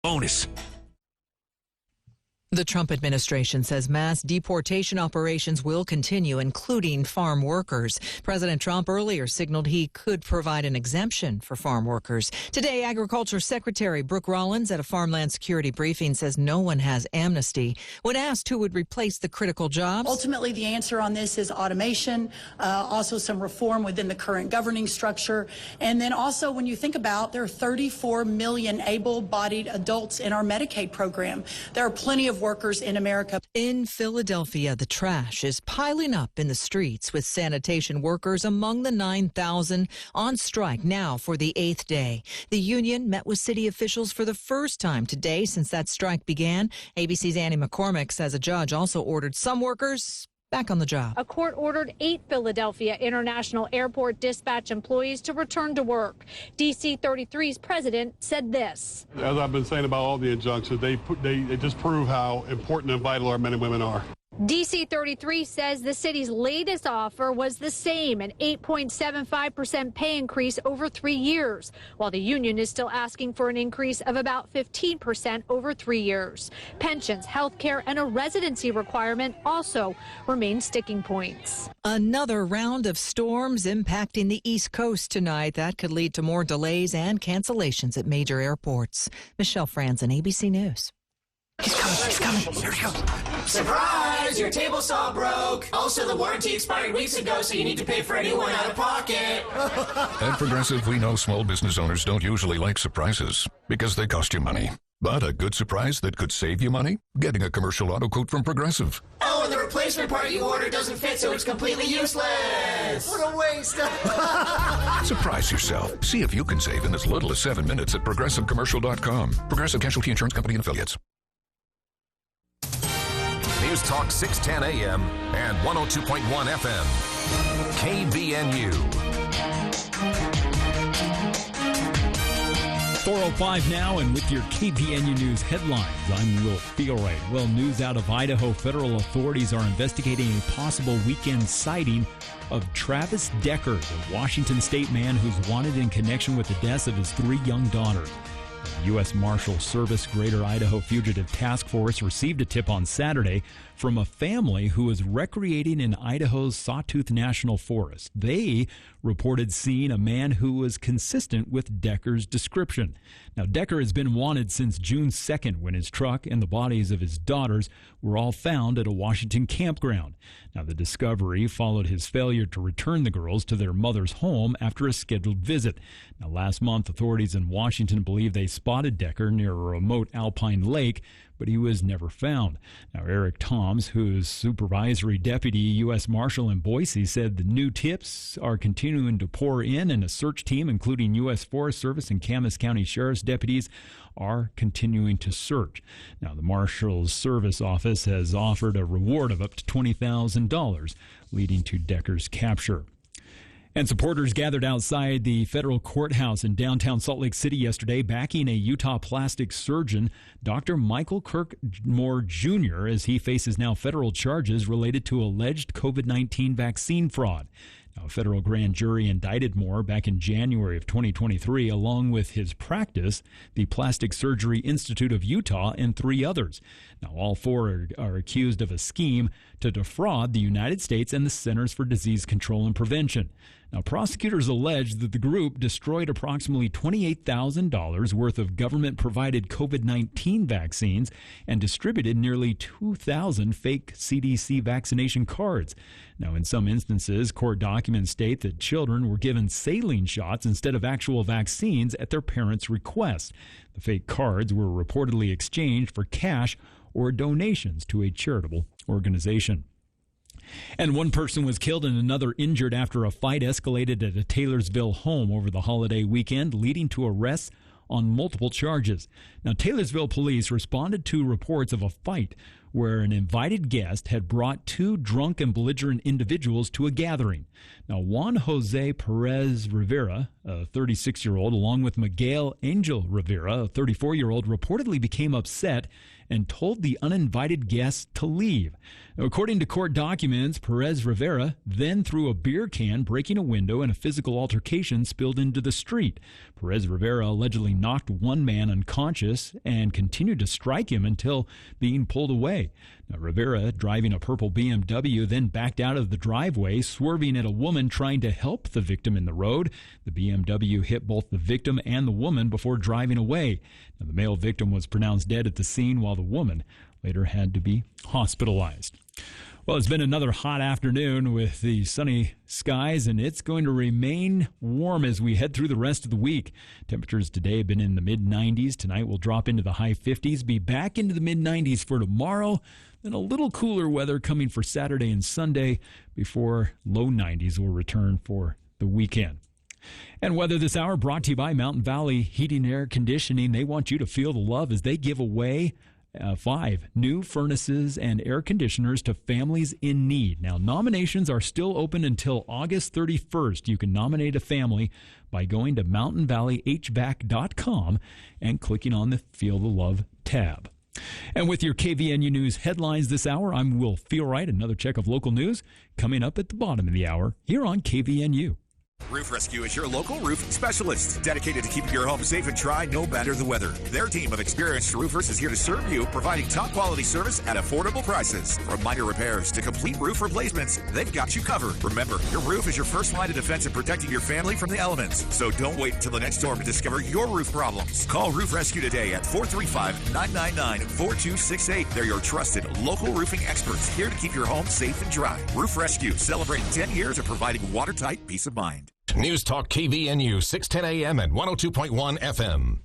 Bonus. The Trump administration says mass deportation operations will continue, including farm workers. President Trump earlier signaled he could provide an exemption for farm workers. Today, Agriculture Secretary Brooke Rollins at a farmland security briefing says no one has amnesty. When asked who would replace the critical jobs, ultimately the answer on this is automation, also some reform within the current governing structure. And then also when you think about there are 34 million able-bodied adults in our Medicaid program. There are plenty of workers in America. In Philadelphia, the trash is piling up in the streets, with sanitation workers among the 9,000 on strike now for the 8th day. The union met with city officials for the first time today since that strike began. ABC's Annie McCormick says a judge also ordered some workers back on the job. A court ordered 8 Philadelphia International Airport dispatch employees to return to work. DC 33's president said this. As I've been saying about all the injunctions, they just prove how important and vital our men and women are. DC 33 says the city's latest offer was the same, an 8.75% pay increase over 3 years, while the union is still asking for an increase of about 15% over 3 years. Pensions, health care, and a residency requirement also remain sticking points. Another round of storms impacting the East Coast tonight. That could lead to more delays and cancellations at major airports. Michelle Franzen, ABC News. He's coming. Here he goes. Surprise! Your table saw broke. Also, the warranty expired weeks ago, so you need to pay for a new one out of pocket. At Progressive, we know small business owners don't usually like surprises because they cost you money. But a good surprise that could save you money? Getting a commercial auto quote from Progressive. Oh, and the replacement part you ordered doesn't fit, so it's completely useless. What a waste. Surprise yourself. See if you can save in as little as 7 minutes at ProgressiveCommercial.com. Progressive Casualty Insurance Company and Affiliates. News Talk 610 AM and 102.1 FM. KVNU. 4:05 now, and with your KVNU News headlines, I'm Will Feelright. Well, news out of Idaho. Federal authorities are investigating a possible weekend sighting of Travis Decker, the Washington State man who's wanted in connection with the deaths of his 3 young daughters. The U.S. Marshal Service Greater Idaho Fugitive Task Force received a tip on Saturday from a family who was recreating in Idaho's Sawtooth National Forest. They reported seeing a man who was consistent with Decker's description. Now, Decker has been wanted since June 2nd, when his truck and the bodies of his daughters were all found at a Washington campground. Now, the discovery followed his failure to return the girls to their mother's home after a scheduled visit. Now, last month, authorities in Washington believe they spotted Decker near a remote alpine lake, but he was never found. Now, Eric Toms, who's supervisory deputy U.S. Marshal in Boise, said the new tips are continuing to pour in, and a search team, including U.S. Forest Service and Camas County Sheriff's deputies, are continuing to search. Now, the Marshal's Service Office has offered a reward of up to $20,000, leading to Decker's capture. And supporters gathered outside the federal courthouse in downtown Salt Lake City yesterday, backing a Utah plastic surgeon, Dr. Michael Kirkmore Jr., as he faces now federal charges related to alleged COVID-19 vaccine fraud. Now, a federal grand jury indicted Moore back in January of 2023, along with his practice, the Plastic Surgery Institute of Utah, and 3 others. Now, all 4 are accused of a scheme to defraud the United States and the Centers for Disease Control and Prevention. Now, prosecutors allege that the group destroyed approximately $28,000 worth of government-provided COVID-19 vaccines and distributed nearly 2,000 fake CDC vaccination cards. Now, in some instances, court documents state that children were given saline shots instead of actual vaccines at their parents' request. The fake cards were reportedly exchanged for cash or donations to a charitable organization. And 1 person was killed and another injured after a fight escalated at a Taylorsville home over the holiday weekend, leading to arrests on multiple charges. Now, Taylorsville police responded to reports of a fight where an invited guest had brought two drunk and belligerent individuals to a gathering. Now, Juan Jose Perez Rivera, a 36-year-old, along with Miguel Angel Rivera, a 34-year-old, reportedly became upset and told the uninvited guests to leave. Now, according to court documents, Perez Rivera then threw a beer can, breaking a window, and a physical altercation spilled into the street. Perez Rivera allegedly knocked one man unconscious and continued to strike him until being pulled away. Now, Rivera, driving a purple BMW, then backed out of the driveway, swerving at a woman trying to help the victim in the road. The BMW hit both the victim and the woman before driving away. Now, the male victim was pronounced dead at the scene, while the woman later had to be hospitalized. Well, it's been another hot afternoon with the sunny skies, and it's going to remain warm as we head through the rest of the week. Temperatures today have been in the mid-90s. Tonight we'll drop into the high 50s, be back into the mid-90s for tomorrow, then a little cooler weather coming for Saturday and Sunday before low 90s will return for the weekend. And weather this hour brought to you by Mountain Valley Heating and Air Conditioning. They want you to feel the love as they give away 5 new furnaces and air conditioners to families in need. Now, nominations are still open until August 31st. You can nominate a family by going to mountainvalleyhvac.com and clicking on the Feel the Love tab. And with your KVNU News headlines this hour, I'm Will Feelwright. Another check of local news coming up at the bottom of the hour here on KVNU. Roof Rescue is your local roof specialist, dedicated to keeping your home safe and dry no matter the weather. Their team of experienced roofers is here to serve you, providing top quality service at affordable prices. From minor repairs to complete roof replacements, they've got you covered. Remember, your roof is your first line of defense in protecting your family from the elements. So don't wait until the next storm to discover your roof problems. Call Roof Rescue today at 435-999-4268. They're your trusted local roofing experts, here to keep your home safe and dry. Roof Rescue, celebrating 10 years of providing watertight peace of mind. News Talk KVNU, 610 AM and 102.1 FM.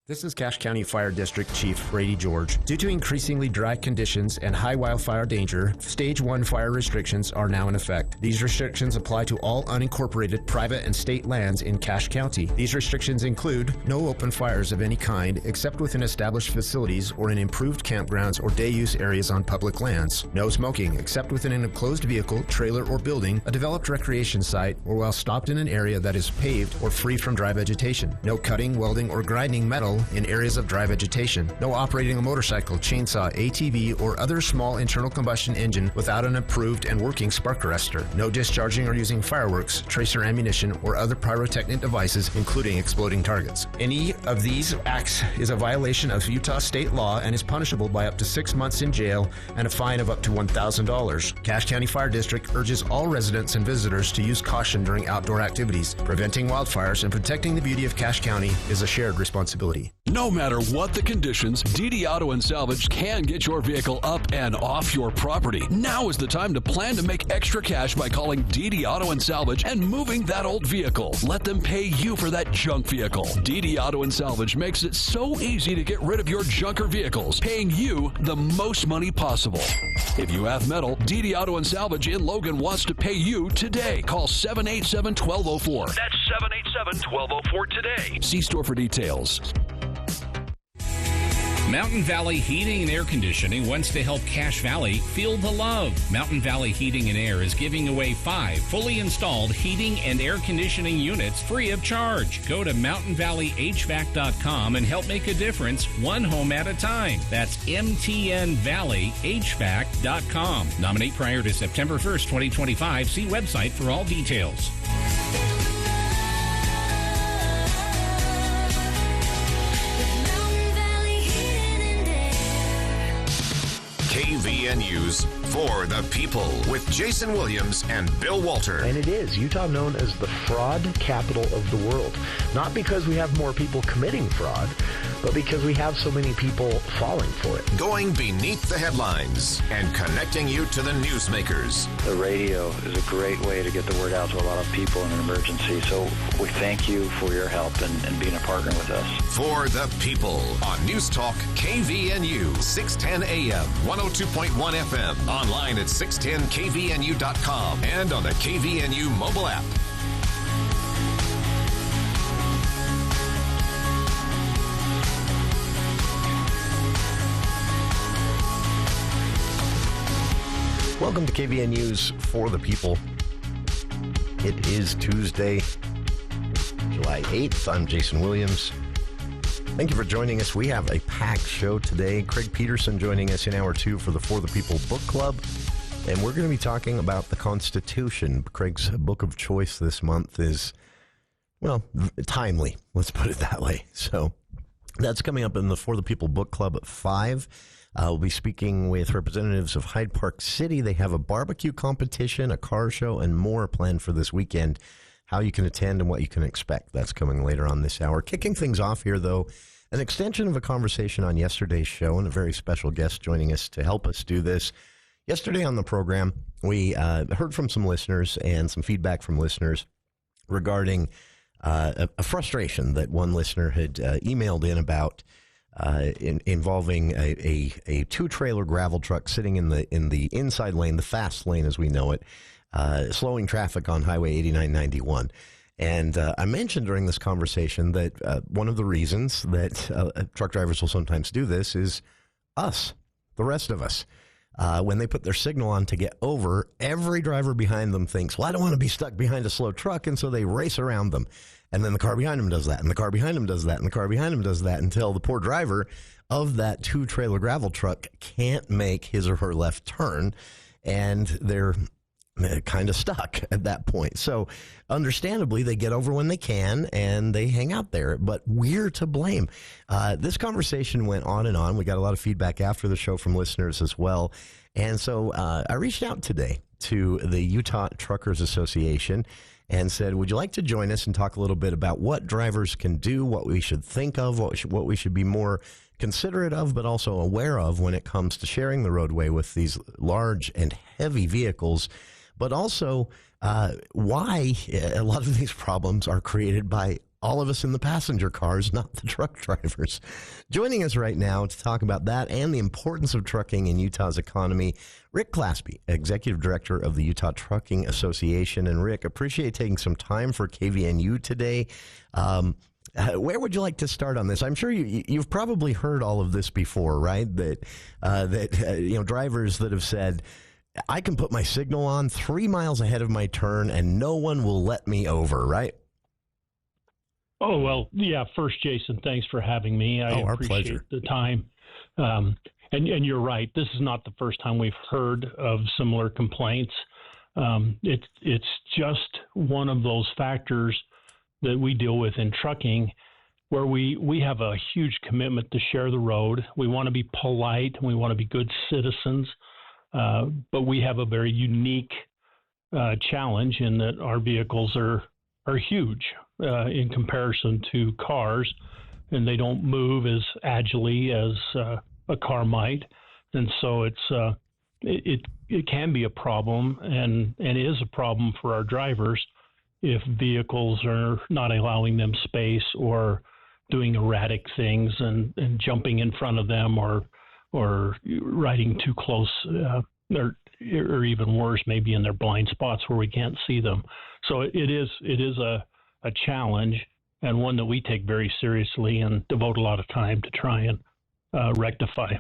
This is Cache County Fire District Chief Brady George. Due to increasingly dry conditions and high wildfire danger, Stage 1 fire restrictions are now in effect. These restrictions apply to all unincorporated private and state lands in Cache County. These restrictions include no open fires of any kind except within established facilities or in improved campgrounds or day-use areas on public lands. No smoking except within an enclosed vehicle, trailer, or building, a developed recreation site, or while stopped in an area that is paved or free from dry vegetation. No cutting, welding, or grinding metal in areas of dry vegetation. No operating a motorcycle, chainsaw, ATV, or other small internal combustion engine without an approved and working spark arrestor. No discharging or using fireworks, tracer ammunition, or other pyrotechnic devices, including exploding targets. Any of these acts is a violation of Utah state law and is punishable by up to 6 months in jail and a fine of up to $1,000. Cache County Fire District urges all residents and visitors to use caution during outdoor activities. Preventing wildfires and protecting the beauty of Cache County is a shared responsibility. No matter what the conditions, DD Auto and Salvage can get your vehicle up and off your property. Now is the time to plan to make extra cash by calling DD Auto and Salvage and moving that old vehicle. Let them pay you for that junk vehicle. DD Auto and Salvage makes it so easy to get rid of your junker vehicles, paying you the most money possible. If you have metal, DD Auto and Salvage in Logan wants to pay you today. Call 787-1204. That's 787-1204 today. See store for details. Mountain Valley Heating and Air Conditioning wants to help Cache Valley feel the love. Mountain Valley Heating and Air is giving away 5 fully installed heating and air conditioning units free of charge. Go to mountainvalleyhvac.com and help make a difference one home at a time. That's mtnvalleyhvac.com. Nominate prior to September 1st, 2025. See website for all details. KVNU's For the People with Jason Williams and Bill Walter. And it is Utah known as the fraud capital of the world. Not because we have more people committing fraud, but because we have so many people falling for it. Going beneath the headlines and connecting you to the newsmakers. The radio is a great way to get the word out to a lot of people in an emergency. So we thank you for your help and being a partner with us. For the People on News Talk KVNU, 610 AM, 102.1 FM, online at 610kvnu.com and on the KVNU mobile app. Welcome to KVN News for the People. It is Tuesday, July 8th. I'm Jason Williams. Thank you for joining us. We have a packed show today. Craig Peterson joining us in hour 2 for the For the People Book Club. And we're going to be talking about the Constitution. Craig's book of choice this month is, well, timely. Let's put it that way. So that's coming up in the For the People Book Club at 5. We'll be speaking with representatives of Hyde Park City. They have a barbecue competition, a car show, and more planned for this weekend. How you can attend and what you can expect. That's coming later on this hour. Kicking things off here, though, an extension of a conversation on yesterday's show and a very special guest joining us to help us do this. Yesterday on the program, we heard from some listeners and some feedback from listeners regarding a frustration that one listener had emailed in about involving a two-trailer gravel truck sitting in the inside lane, the fast lane as we know it, slowing traffic on Highway 8991. And I mentioned during this conversation that one of the reasons that truck drivers will sometimes do this is us, the rest of us. When they put their signal on to get over, every driver behind them thinks, well, I don't want to be stuck behind a slow truck, and so they race around them. And then the car behind them does that, and the car behind them does that, and the car behind them does that, until the poor driver of that two-trailer gravel truck can't make his or her left turn, and they're kind of stuck at that point. So understandably, they get over when they can, and they hang out there. But we're to blame. This conversation went on and on. We got a lot of feedback after the show from listeners as well. And so I reached out today to the Utah Truckers Association and said, would you like to join us and talk a little bit about what drivers can do, what we should think of, what we should be more considerate of, but also aware of when it comes to sharing the roadway with these large and heavy vehicles, but also why a lot of these problems are created by all of us in the passenger cars, not the truck drivers. Joining us right now to talk about that and the importance of trucking in Utah's economy, Rick Clasby, Executive Director of the Utah Trucking Association. And Rick, appreciate taking some time for KVNU today. Where would you like to start on this? I'm sure you've probably heard all of this before, right? That drivers that have said, I can put my signal on 3 miles ahead of my turn and no one will let me over, right? Oh, well, yeah. First, Jason, thanks for having me. I appreciate pleasure. The time. And you're right. This is not the first time we've heard of similar complaints. It's just one of those factors that we deal with in trucking where we have a huge commitment to share the road. We want to be polite. We want to be good citizens. But we have a very unique challenge in that our vehicles are huge in comparison to cars, and they don't move as agilely as a car might. And so it can be a problem and is a problem for our drivers if vehicles are not allowing them space or doing erratic things and jumping in front of them or riding too close, or even worse, maybe in their blind spots where we can't see them. So it is a challenge, and one that we take very seriously and devote a lot of time to try and rectify.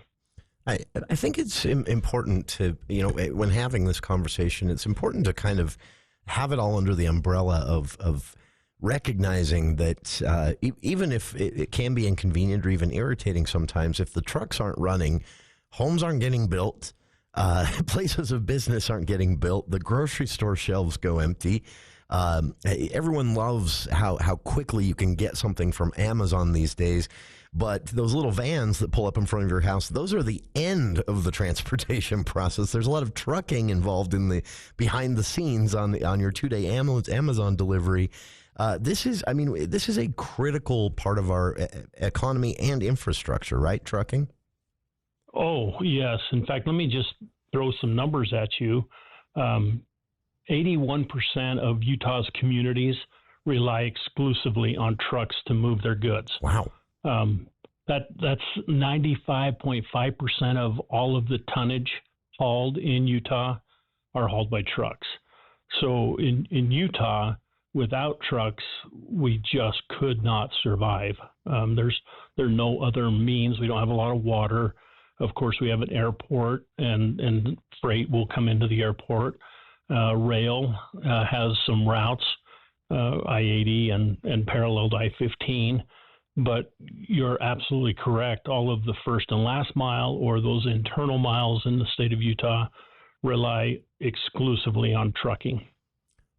I think it's important to, when having this conversation, it's important to kind of have it all under the umbrella of recognizing that even if it can be inconvenient or even irritating sometimes, if the trucks aren't running, homes aren't getting built, places of business aren't getting built, the grocery store shelves go empty. Everyone loves how quickly you can get something from Amazon these days, but those little vans that pull up in front of your house, those are the end of the transportation process. There's a lot of trucking involved in the behind the scenes on your 2-day Amazon delivery. This is a critical part of our economy and infrastructure, right? Trucking. Oh, yes. In fact, let me just throw some numbers at you. 81% of Utah's communities rely exclusively on trucks to move their goods. Wow. That's 95.5% of all of the tonnage hauled in Utah are hauled by trucks. So in Utah, without trucks, we just could not survive. There are no other means. We don't have a lot of water. Of course, we have an airport, and freight will come into the airport. Rail has some routes, I-80 and parallel to I-15. But you're absolutely correct. All of the first and last mile or those internal miles in the state of Utah rely exclusively on trucking.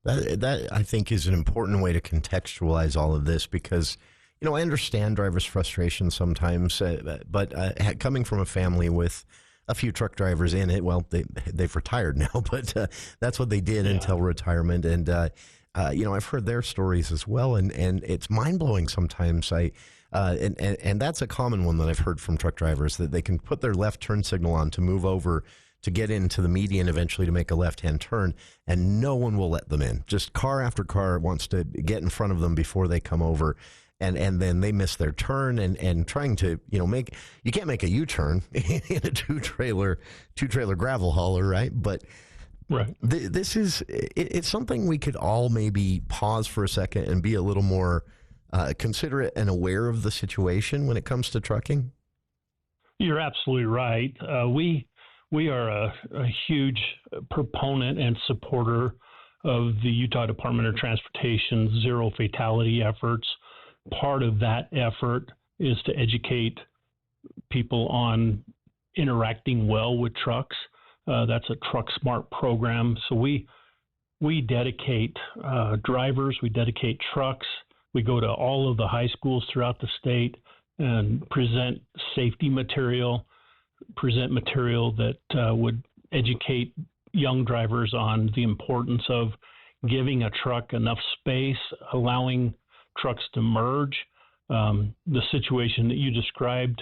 That I think is an important way to contextualize all of this because, you know, I understand drivers' frustration sometimes, but coming from a family with a few truck drivers in it, well, they've retired now, but that's what they did until retirement. And, you know, I've heard their stories as well, and it's mind-blowing sometimes. And that's a common one that I've heard from truck drivers, that they can put their left turn signal on to move over to get into the median eventually to make a left-hand turn, and no one will let them in. Just car after car wants to get in front of them before they come over, and then they miss their turn, and trying to, you know, you can't make a U-turn in a two-trailer gravel hauler, right? But right. This is it's something we could all maybe pause for a second and be a little more considerate and aware of the situation when it comes to trucking. You're absolutely right. We are a huge proponent and supporter of the Utah Department of Transportation's zero fatality efforts. Part of that effort is to educate people on interacting well with trucks. That's a Truck Smart program. So we dedicate drivers, we dedicate trucks. We go to all of the high schools throughout the state and present safety material, present material that would educate young drivers on the importance of giving a truck enough space, allowing trucks to merge. The situation that you described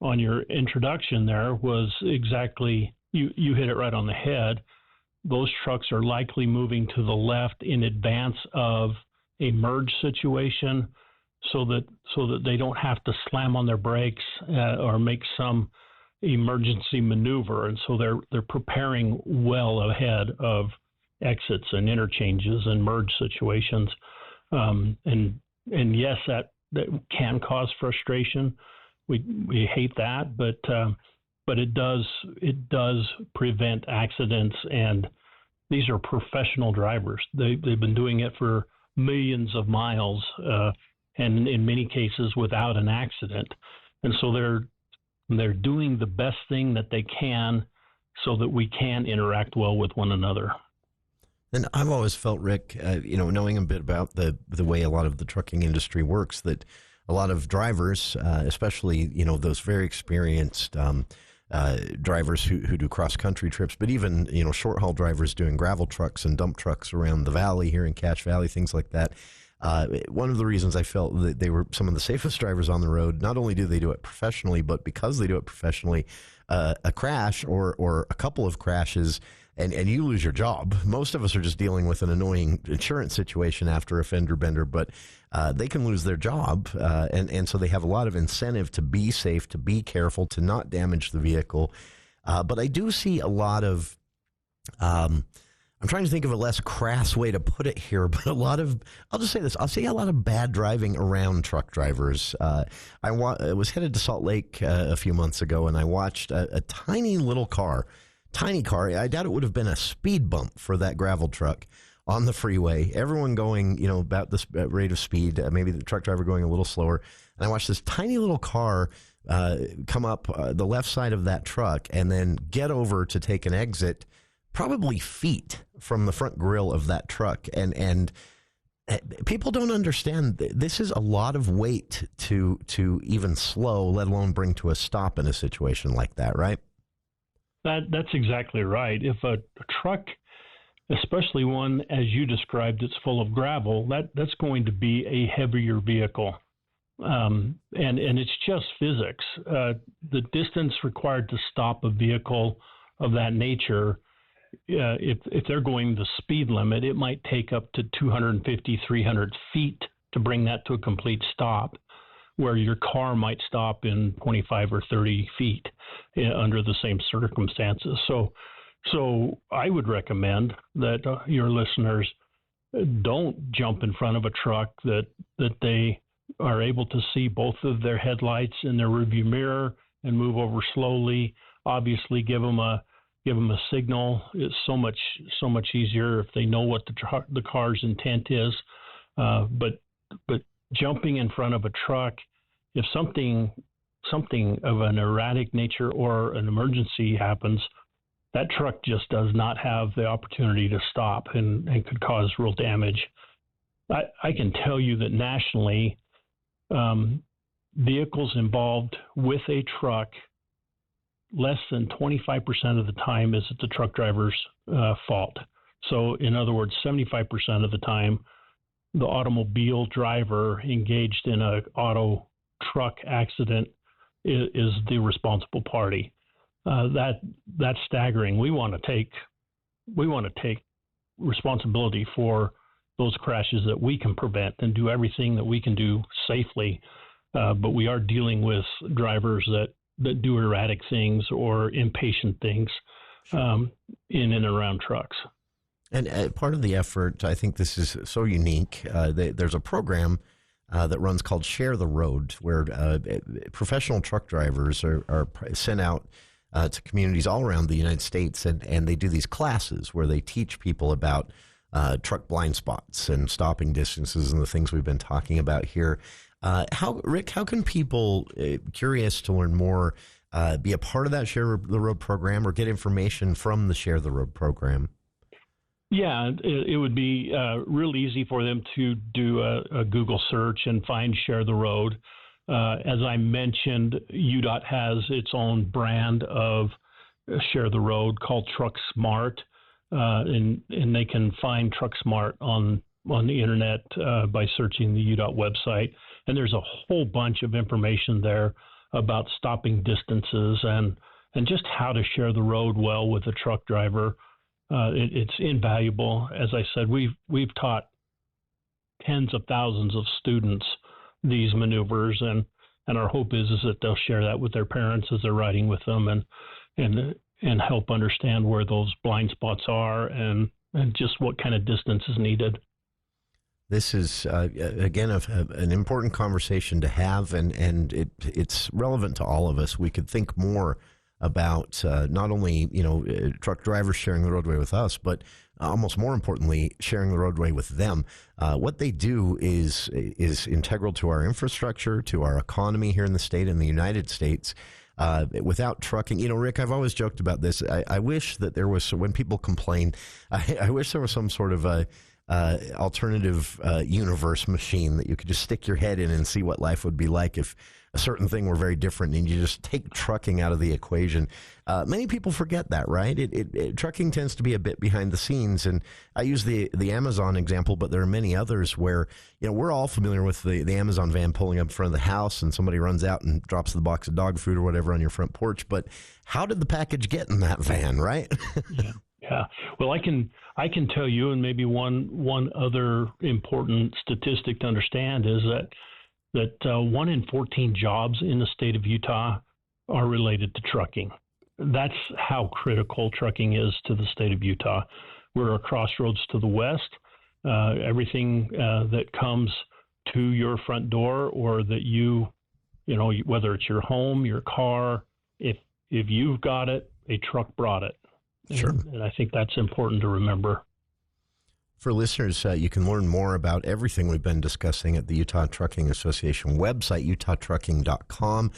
on your introduction there was exactly, you hit it right on the head. Those trucks are likely moving to the left in advance of a merge situation so that they don't have to slam on their brakes or make some emergency maneuver. And so they're preparing well ahead of exits and interchanges and merge situations. And yes, that can cause frustration. We hate that, but it does prevent accidents. And these are professional drivers. They've been doing it for millions of miles, and in many cases without an accident. And so they're doing the best thing that they can so that we can interact well with one another. And I've always felt, Rick, knowing a bit about the way a lot of the trucking industry works, that a lot of drivers, especially, those very experienced drivers who do cross-country trips, but even, short-haul drivers doing gravel trucks and dump trucks around the valley here in Cache Valley, things like that. One of the reasons I felt that they were some of the safest drivers on the road, not only do they do it professionally, but because they do it professionally, a crash or a couple of crashes and you lose your job. Most of us are just dealing with an annoying insurance situation after a fender bender, but they can lose their job. And so they have a lot of incentive to be safe, to be careful, to not damage the vehicle. But I do see a lot of, I'm trying to think of a less crass way to put it here, but I'll just say this, I'll see a lot of bad driving around truck drivers. I was headed to Salt Lake a few months ago, and I watched a tiny car. I doubt it would have been a speed bump for that gravel truck on the freeway. Everyone going, about this rate of speed, maybe the truck driver going a little slower. And I watched this tiny little car come up the left side of that truck and then get over to take an exit, probably feet from the front grille of that truck. And people don't understand, this is a lot of weight to even slow, let alone bring to a stop in a situation like that, right? That's exactly right. If a truck, especially one as you described, it's full of gravel, that's going to be a heavier vehicle. And it's just physics. The distance required to stop a vehicle of that nature, if they're going the speed limit, it might take up to 250, 300 feet to bring that to a complete stop, where your car might stop in 25 or 30 feet under the same circumstances. So I would recommend that your listeners don't jump in front of a truck that they are able to see both of their headlights in their rearview mirror and move over slowly. Obviously, give them a signal. It's so much easier if they know what the car's intent is. But jumping in front of a truck, if something of an erratic nature or an emergency happens, that truck just does not have the opportunity to stop and could cause real damage. I can tell you that nationally, vehicles involved with a truck, less than 25% of the time is the truck driver's fault. So in other words, 75% of the time, the automobile driver engaged in an auto truck accident is the responsible party. That's staggering. We want to take responsibility for those crashes that we can prevent and do everything that we can do safely. But we are dealing with drivers that do erratic things or impatient things in and around trucks. And part of the effort, I think this is so unique. There's a program that runs called Share the Road, where professional truck drivers are sent out to communities all around the United States, and they do these classes where they teach people about truck blind spots and stopping distances and the things we've been talking about here. Rick, how can people curious to learn more be a part of that Share the Road program or get information from the Share the Road program? Yeah, it would be real easy for them to do a Google search and find Share the Road. As I mentioned, UDOT has its own brand of Share the Road called Truck Smart, and they can find Truck Smart on the internet by searching the UDOT website. And there's a whole bunch of information there about stopping distances and just how to share the road well with a truck driver. It's invaluable. As I said, we've taught tens of thousands of students these maneuvers, and our hope is that they'll share that with their parents as they're riding with them and help understand where those blind spots are and just what kind of distance is needed. This is, again, an important conversation to have, and it's relevant to all of us. We could think more about not only truck drivers sharing the roadway with us, but almost more importantly, sharing the roadway with them. What they do is integral to our infrastructure, to our economy here in the state and the United States. Without trucking, Rick, I've always joked about this. I wish that there was, when people complain, I wish there was some sort of alternative universe machine that you could just stick your head in and see what life would be like if a certain thing were very different and you just take trucking out of the equation. Many people forget that, right? Trucking tends to be a bit behind the scenes, and I use the Amazon example, but there are many others where we're all familiar with the Amazon van pulling up in front of the house and somebody runs out and drops the box of dog food or whatever on your front porch. But how did the package get in that van, right? Yeah. Well, I can tell you, and maybe one other important statistic to understand is that 1 in 14 jobs in the state of Utah are related to trucking. That's how critical trucking is to the state of Utah. We're a crossroads to the west. Everything that comes to your front door, or that whether it's your home, your car, if you've got it, a truck brought it. Sure. And I think that's important to remember. For listeners, you can learn more about everything we've been discussing at the Utah Trucking Association website, utah.trucking.com.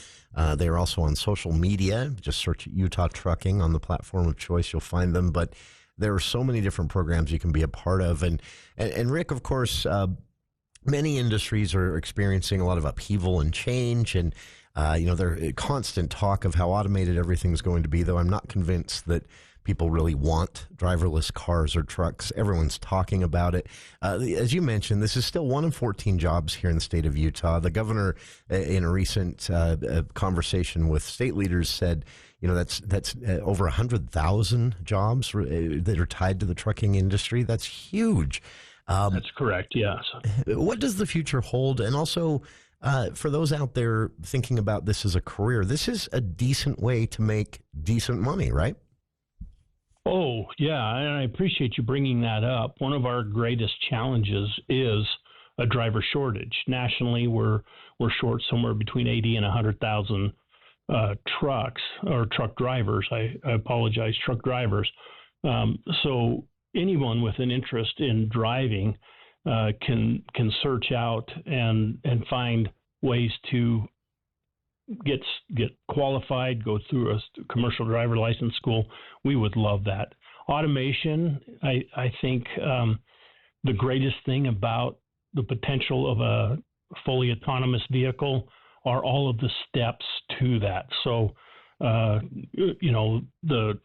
They're also on social media. Just search Utah Trucking on the platform of choice. You'll find them. But there are so many different programs you can be a part of. And Rick, of course, many industries are experiencing a lot of upheaval and change. And, there's constant talk of how automated everything's going to be, though I'm not convinced that people really want driverless cars or trucks. Everyone's talking about it. As you mentioned, this is still 1 in 14 jobs here in the state of Utah. The governor, in a recent conversation with state leaders, said, that's over 100,000 jobs that are tied to the trucking industry. That's huge. That's correct, yes. What does the future hold? And also, for those out there thinking about this as a career, this is a decent way to make decent money, right? Oh, yeah, and I appreciate you bringing that up. One of our greatest challenges is a driver shortage. Nationally, we're short somewhere between 80 and 100,000 trucks or truck drivers. I apologize, truck drivers. So anyone with an interest in driving can search out and find ways to get qualified, go through a commercial driver license school. We would love that. Automation, I think the greatest thing about the potential of a fully autonomous vehicle are all of the steps to that. So, the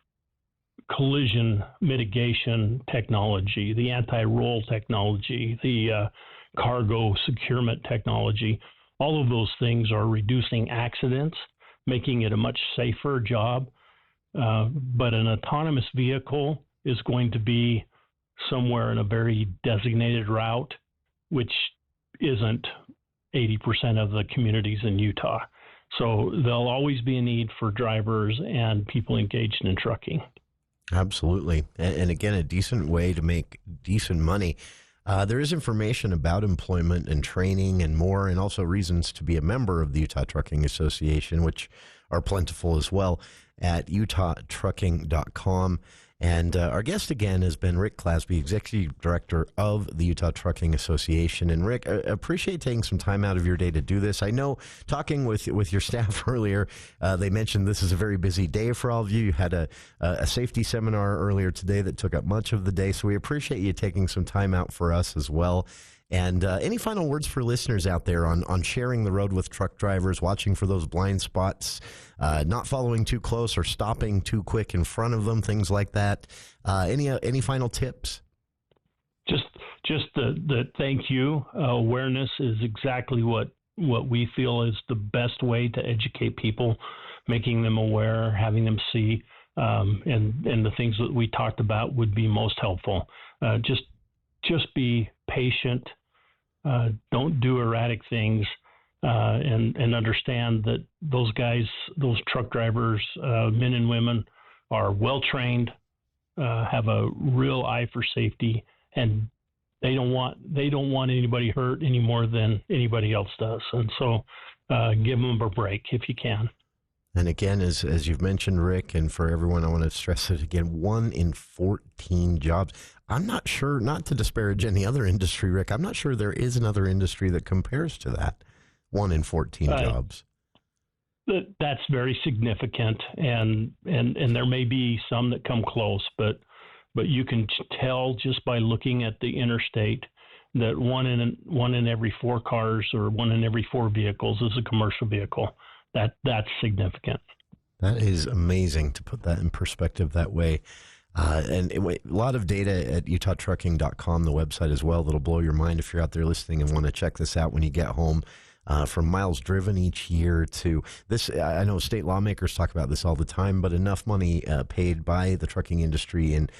collision mitigation technology, the anti-roll technology, the cargo securement technology, all of those things are reducing accidents, making it a much safer job. But an autonomous vehicle is going to be somewhere in a very designated route, which isn't 80% of the communities in Utah. So there'll always be a need for drivers and people engaged in trucking. Absolutely. And again, a decent way to make decent money. There is information about employment and training and more, and also reasons to be a member of the Utah Trucking Association, which are plentiful as well, at utah.trucking.com. And our guest again has been Rick Clasby, Executive Director of the Utah Trucking Association. And Rick, I appreciate taking some time out of your day to do this. I know talking with your staff earlier, they mentioned this is a very busy day for all of you. You had a safety seminar earlier today that took up much of the day. So we appreciate you taking some time out for us as well. And any final words for listeners out there on sharing the road with truck drivers, watching for those blind spots, not following too close or stopping too quick in front of them, things like that? Any final tips? Just the thank you. Awareness is exactly what we feel is the best way to educate people, making them aware, having them see, and the things that we talked about would be most helpful. Just be patient. Don't do erratic things, and understand that those guys, those truck drivers, men and women, are well trained, have a real eye for safety, and they don't want anybody hurt any more than anybody else does. And so, give them a break if you can. And again, as you've mentioned, Rick, and for everyone, I want to stress it again, 1 in 14 jobs. I'm not sure, not to disparage any other industry, Rick, I'm not sure there is another industry that compares to that, 1 in 14 jobs. That's very significant, and there may be some that come close, but you can tell just by looking at the interstate that one in every 4 cars or 1 in every 4 vehicles is a commercial vehicle. That's significant. That is amazing to put that in perspective that way. And a lot of data at utah.trucking.com, the website as well, that'll blow your mind if you're out there listening and want to check this out when you get home. From miles driven each year to this, I know state lawmakers talk about this all the time, but enough money paid by the trucking industry in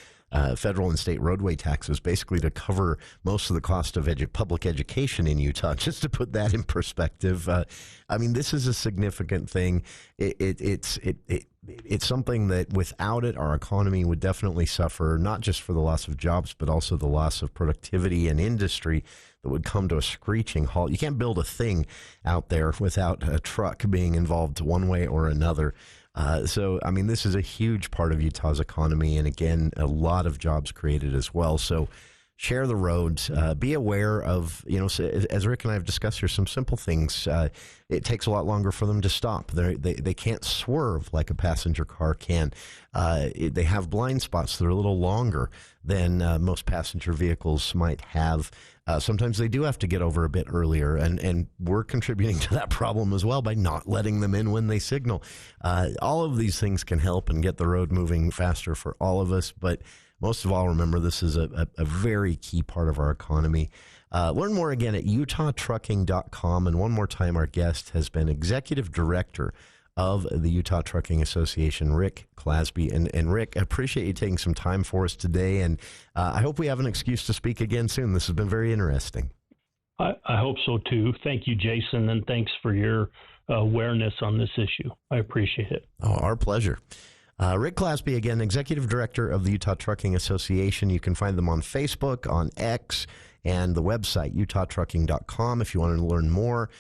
federal and state roadway taxes basically to cover most of the cost of public education in Utah. Just to put that in perspective, I mean, this is a significant thing. It's something that without it, our economy would definitely suffer, not just for the loss of jobs, but also the loss of productivity and industry that would come to a screeching halt. You can't build a thing out there without a truck being involved one way or another. So, I mean, this is a huge part of Utah's economy, and again, a lot of jobs created as well. So share the roads, be aware of, as Rick and I have discussed here, some simple things. It takes a lot longer for them to stop. They can't swerve like a passenger car can. They have blind spots that are a little longer than most passenger vehicles might have. Sometimes they do have to get over a bit earlier, and we're contributing to that problem as well by not letting them in when they signal. All of these things can help and get the road moving faster for all of us, but most of all, remember, this is a very key part of our economy. Learn more again at utah.trucking.com. And one more time, our guest has been Executive Director of the Utah Trucking Association, Rick Clasby. And Rick, I appreciate you taking some time for us today. And I hope we have an excuse to speak again soon. This has been very interesting. I hope so, too. Thank you, Jason, and thanks for your awareness on this issue. I appreciate it. Oh, our pleasure. Rick Clasby, again, Executive Director of the Utah Trucking Association. You can find them on Facebook, on X, and the website, utahtrucking.com, if you want to learn more.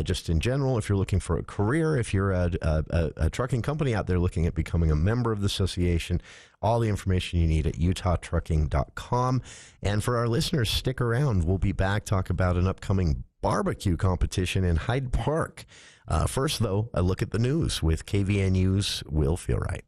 Just in general, if you're looking for a career, if you're a trucking company out there looking at becoming a member of the association, all the information you need at utahtrucking.com. And for our listeners, stick around. We'll be back, talk about an upcoming barbecue competition in Hyde Park. First, though, a look at the news with KVNU's Will Feel Right.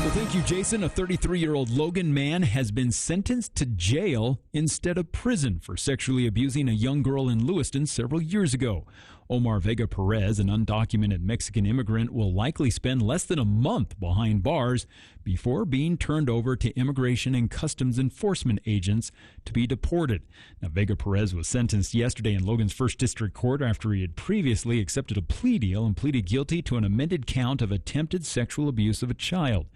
Well, thank you, Jason. A 33-year-old Logan man has been sentenced to jail instead of prison for sexually abusing a young girl in Lewiston several years ago. Omar Vega Perez, an undocumented Mexican immigrant, will likely spend less than a month behind bars before being turned over to Immigration and Customs Enforcement agents to be deported. Now, Vega Perez was sentenced yesterday in Logan's First District Court after he had previously accepted a plea deal and pleaded guilty to an amended count of attempted sexual abuse of a child.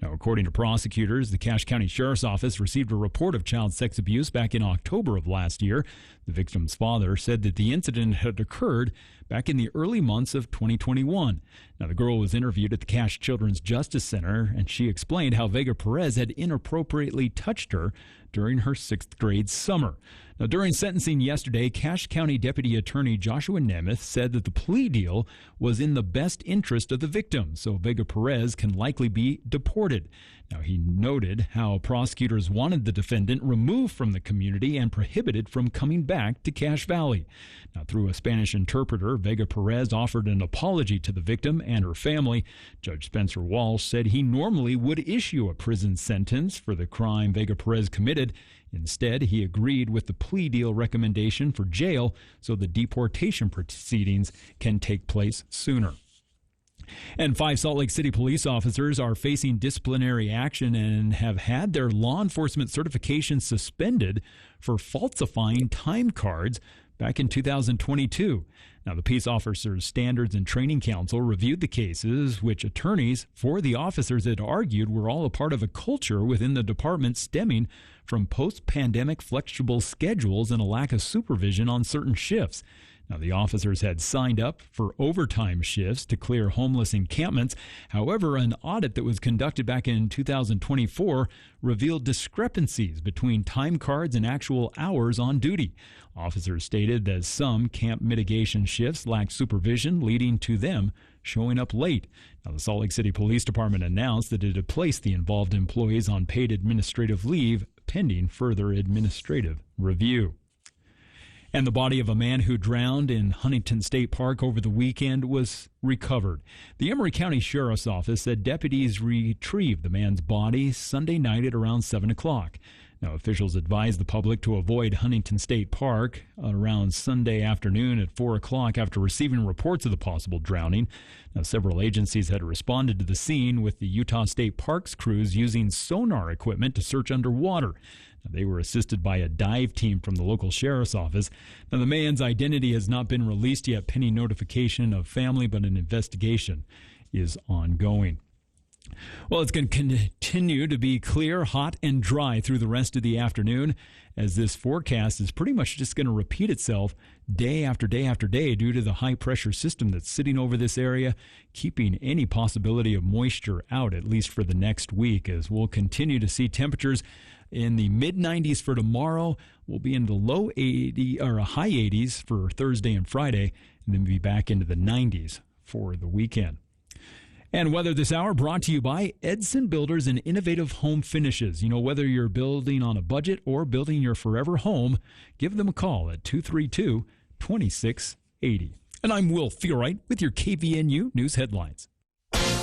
Now, according to prosecutors, the Cache County Sheriff's Office received a report of child sex abuse back in October of last year. The victim's father said that the incident had occurred back in the early months of 2021. Now, the girl was interviewed at the Cache Children's Justice Center, and she explained how Vega Perez had inappropriately touched her during her 6th grade summer. Now, during sentencing yesterday, Cache County Deputy Attorney Joshua Nemeth said that the plea deal was in the best interest of the victim, so Vega Perez can likely be deported. Now, he noted how prosecutors wanted the defendant removed from the community and prohibited from coming back to Cache Valley. Now, through a Spanish interpreter, Vega Perez offered an apology to the victim and her family. Judge Spencer Walsh said he normally would issue a prison sentence for the crime Vega Perez committed. Instead, he agreed with the plea deal recommendation for jail so the deportation proceedings can take place sooner. And 5 Salt Lake City police officers are facing disciplinary action and have had their law enforcement certification suspended for falsifying time cards back in 2022. Now, the Peace Officers Standards and Training Council reviewed the cases, which attorneys for the officers had argued were all a part of a culture within the department stemming from post-pandemic flexible schedules and a lack of supervision on certain shifts. Now, the officers had signed up for overtime shifts to clear homeless encampments. However, an audit that was conducted back in 2024 revealed discrepancies between time cards and actual hours on duty. Officers stated that some camp mitigation shifts lacked supervision, leading to them showing up late. Now, the Salt Lake City Police Department announced that it had placed the involved employees on paid administrative leave pending further administrative review. And the body of a man who drowned in Huntington State Park over the weekend was recovered. The Emery County Sheriff's Office said deputies retrieved the man's body Sunday night at around 7 o'clock. Now, officials advised the public to avoid Huntington State Park around Sunday afternoon at 4 o'clock after receiving reports of the possible drowning. Now, several agencies had responded to the scene, with the Utah State Parks crews using sonar equipment to search underwater. Now, they were assisted by a dive team from the local sheriff's office. Now, the man's identity has not been released yet, pending notification of family, but an investigation is ongoing. Well, it's going to continue to be clear, hot, and dry through the rest of the afternoon, as this forecast is pretty much just going to repeat itself day after day after day due to the high-pressure system that's sitting over this area, keeping any possibility of moisture out, at least for the next week, as we'll continue to see temperatures in the mid-90s for tomorrow. We'll be in the low 80s or high 80s for Thursday and Friday, and then be back into the 90s for the weekend. And weather this hour brought to you by Edson Builders and Innovative Home Finishes. You know, whether you're building on a budget or building your forever home, give them a call at 232-2680. And I'm Will Feelright with your KVNU News Headlines.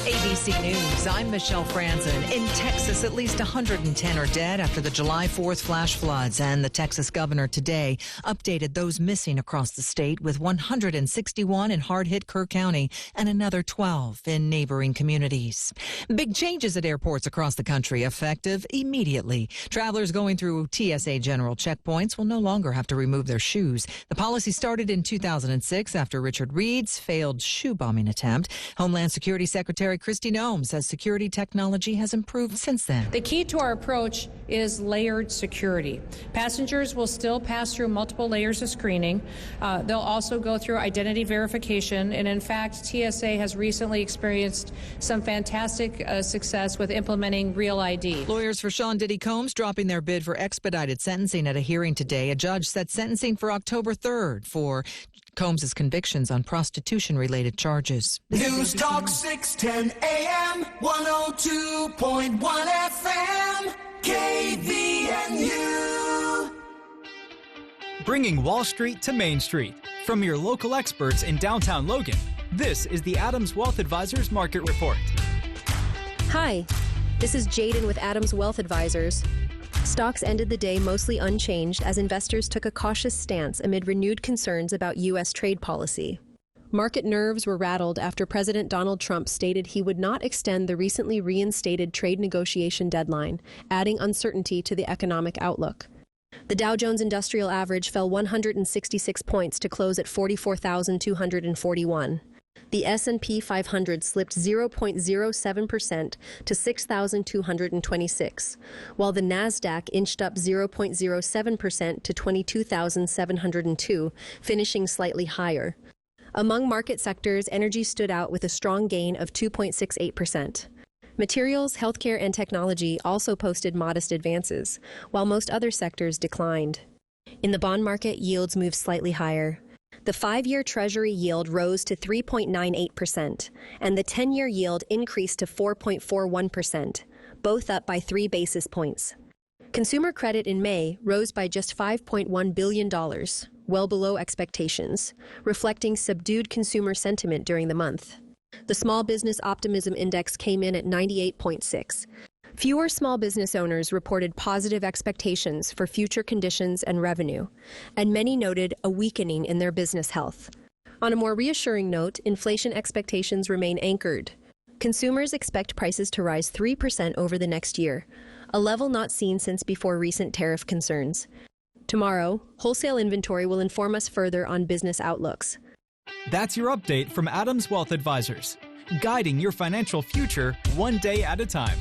ABC News, I'm Michelle Franzen. In Texas, at least 110 are dead after the July 4th flash floods, and the Texas governor today updated those missing across the state, with 161 in hard-hit Kerr County and another 12 in neighboring communities. Big changes at airports across the country, effective immediately. Travelers going through TSA general checkpoints will no longer have to remove their shoes. The policy started in 2006 after Richard Reed's failed shoe bombing attempt. Homeland Security Secretary Secretary Kristi Noem says security technology has improved since then. The key to our approach is layered security. Passengers will still pass through multiple layers of screening. They'll also go through identity verification. And in fact, TSA has recently experienced some fantastic success with implementing Real ID. Lawyers for Sean Diddy Combs dropping their bid for expedited sentencing at a hearing today. A judge set sentencing for October 3rd for Combs' convictions on prostitution-related charges. News Talk 610 AM, 102.1 FM, KVNU. Bringing Wall Street to Main Street. From your local experts in downtown Logan, this is the Adams Wealth Advisors Market Report. Hi, this is Jaden with Adams Wealth Advisors. Stocks ended the day mostly unchanged as investors took a cautious stance amid renewed concerns about U.S. trade policy. Market nerves were rattled after President Donald Trump stated he would not extend the recently reinstated trade negotiation deadline, adding uncertainty to the economic outlook. The Dow Jones Industrial Average fell 166 points to close at 44,241. The S&P 500 slipped 0.07% to 6,226, while the Nasdaq inched up 0.07% to 22,702, finishing slightly higher. Among market sectors, energy stood out with a strong gain of 2.68%. Materials, healthcare, and technology also posted modest advances, while most other sectors declined. In the bond market, yields moved slightly higher. The 5-year Treasury yield rose to 3.98%, and the 10-year yield increased to 4.41%, both up by 3 basis points. Consumer credit in May rose by just $5.1 billion, well below expectations, reflecting subdued consumer sentiment during the month. The Small Business Optimism Index came in at 98.6. Fewer small business owners reported positive expectations for future conditions and revenue, and many noted a weakening in their business health. On a more reassuring note, inflation expectations remain anchored. Consumers expect prices to rise 3% over the next year, a level not seen since before recent tariff concerns. Tomorrow, wholesale inventory will inform us further on business outlooks. That's your update from Adams Wealth Advisors, guiding your financial future one day at a time.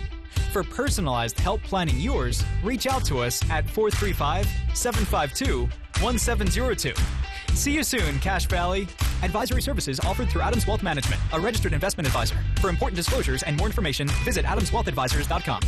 For personalized help planning yours, reach out to us at 435-752-1702. See you soon, Cache Valley. Advisory services offered through Adams Wealth Management, a registered investment advisor. For important disclosures and more information, visit adamswealthadvisors.com.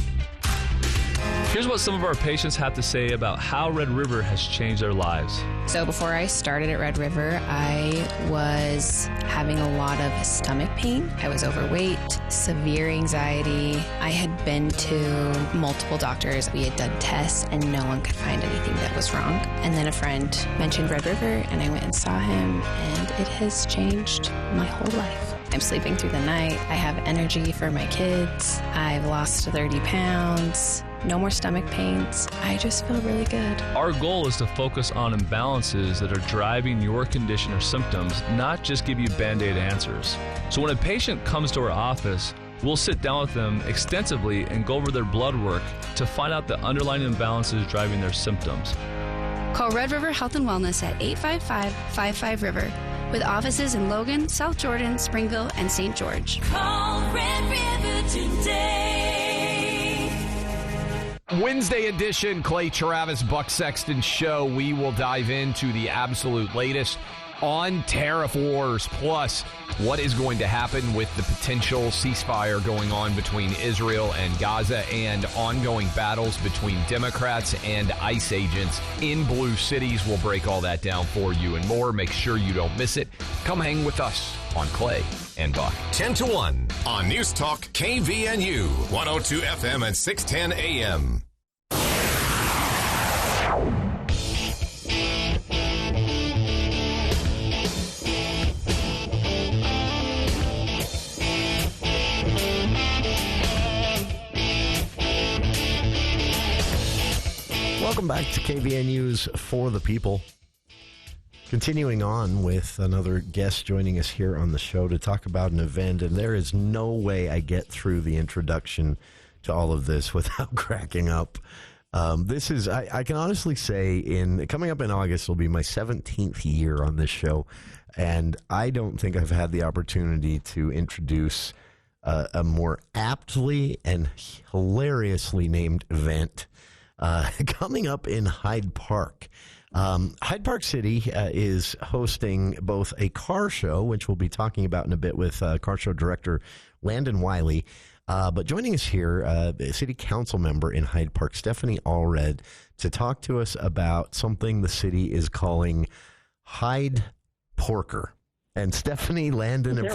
Here's what some of our patients have to say about how Red River has changed their lives. So before I started at Red River, I was having a lot of stomach pain. I was overweight, severe anxiety. I had been to multiple doctors. We had done tests and no one could find anything that was wrong. And then a friend mentioned Red River and I went and saw him and it has changed my whole life. I'm sleeping through the night. I have energy for my kids. I've lost 30 pounds. No more stomach pains. I just feel really good. Our goal is to focus on imbalances that are driving your condition or symptoms, not just give you Band-Aid answers. So when a patient comes to our office, we'll sit down with them extensively and go over their blood work to find out the underlying imbalances driving their symptoms. Call Red River Health and Wellness at 855-55-RIVER. With offices in Logan, South Jordan, Springville, and St. George. Call Red River today. Wednesday edition, Clay Travis, Buck Sexton Show. We will dive into the absolute latest on tariff wars, plus what is going to happen with the potential ceasefire going on between Israel and Gaza and ongoing battles between Democrats and ICE agents in blue cities. We'll break all that down for you and more. Make sure you don't miss it. Come hang with us on Clay and Buck. 10 to 1 on News Talk KVNU, 102 FM and 610 AM. Welcome back to KVNU's For the People. Continuing on with another guest joining us here on the show to talk about an event, and there is no way I get through the introduction to all of this without cracking up. This is, I can honestly say, coming up in August will be my 17th year on this show, and I don't think I've had the opportunity to introduce a more aptly and hilariously named event coming up in Hyde Park. Hyde Park City is hosting both a car show, which we'll be talking about in a bit with car show director Landon Wiley. But joining us here, city council member in Hyde Park, Stephanie Allred, to talk to us about something the city is calling Hyde Porker. And Stephanie, Landon,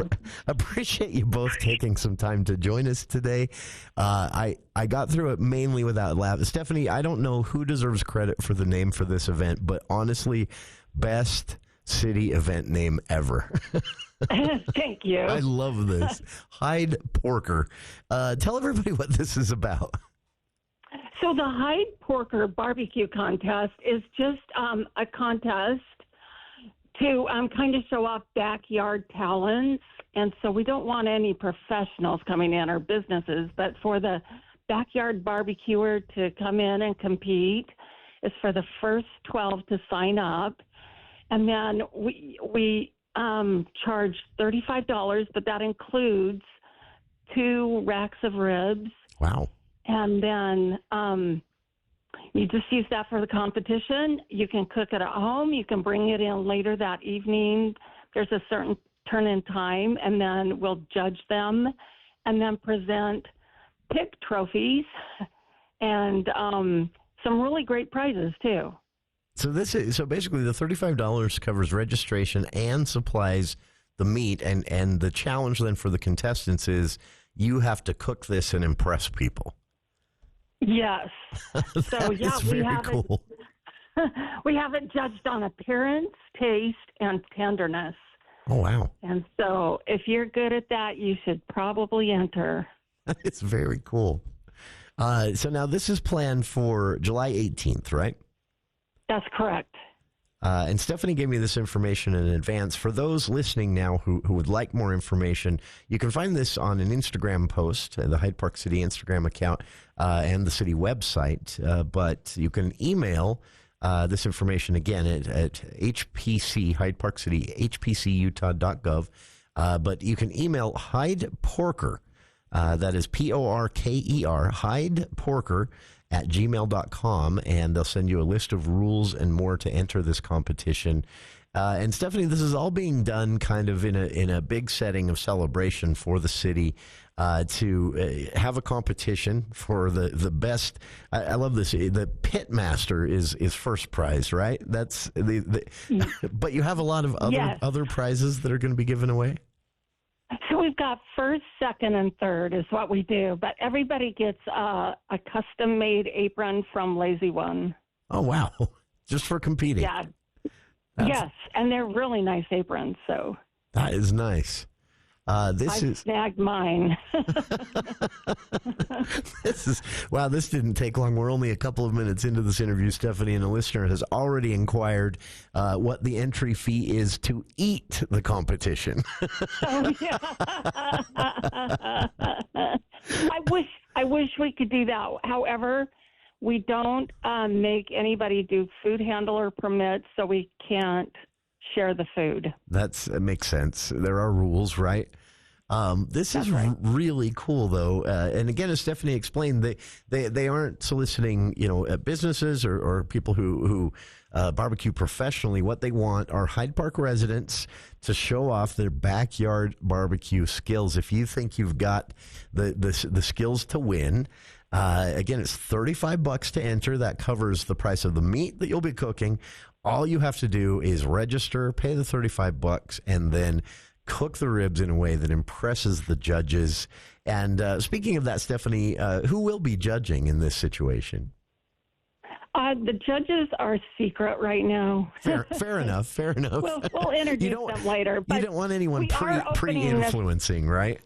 appreciate you both taking some time to join us today. I got through it mainly without laughing. Stephanie, I don't know who deserves credit for the name for this event, but honestly, best city event name ever. Thank you. I love this. Hyde Porker. Tell everybody what this is about. So the Hyde Porker barbecue contest is just a contest to kind of show off backyard talents. And so we don't want any professionals coming in or businesses, but for the backyard barbecuer to come in and compete. It's for the first 12 to sign up. And then we charge $35, but that includes 2 racks of ribs. Wow. And then you just use that for the competition. You can cook it at home. You can bring it in later that evening. There's a certain turn-in time, and then we'll judge them and then present pick trophies and some really great prizes, too. So basically the $35 covers registration and supplies the meat, and the challenge then for the contestants is you have to cook this and impress people. Yes. So yeah, cool. We have it judged on appearance, taste, and tenderness. Oh wow. And so if you're good at that, you should probably enter. It's very cool. So now this is planned for July 18th, right? That's correct. And Stephanie gave me this information in advance. For those listening now who would like more information, you can find this on an Instagram post, the Hyde Park City Instagram account, and the city website. But you can email this information again at HPC, Hyde Park City, hpcutah.gov. But you can email Hyde Porker, that is Porker, Hyde Porker, at gmail.com, and they'll send you a list of rules and more to enter this competition. And Stephanie, this is all being done kind of in a big setting of celebration for the city, to have a competition for the best. I love this. The pit master is first prize, right? That's but you have a lot of other prizes that are going to be given away. So we've got first, second, and third is what we do, but everybody gets a custom-made apron from Lazy One. Oh, wow. Just for competing. Yeah. Yes, and they're really nice aprons, so. That is nice. I snagged mine. This didn't take long. We're only a couple of minutes into this interview, Stephanie, and a listener has already inquired what the entry fee is to eat the competition. Oh, yeah. I wish we could do that. However, we don't make anybody do food handler permits, so we can't share the food. That makes sense. There are rules, right? This is really cool, though. And again, as Stephanie explained, they aren't soliciting, businesses or people who barbecue professionally. What they want are Hyde Park residents to show off their backyard barbecue skills. If you think you've got the skills to win, again, it's $35 to enter. That covers the price of the meat that you'll be cooking. All you have to do is register, pay the $35, and then cook the ribs in a way that impresses the judges. And speaking of that, Stephanie, who will be judging in this situation? The judges are secret right now. Fair enough. We'll introduce them later. But you don't want anyone pre-influencing, right?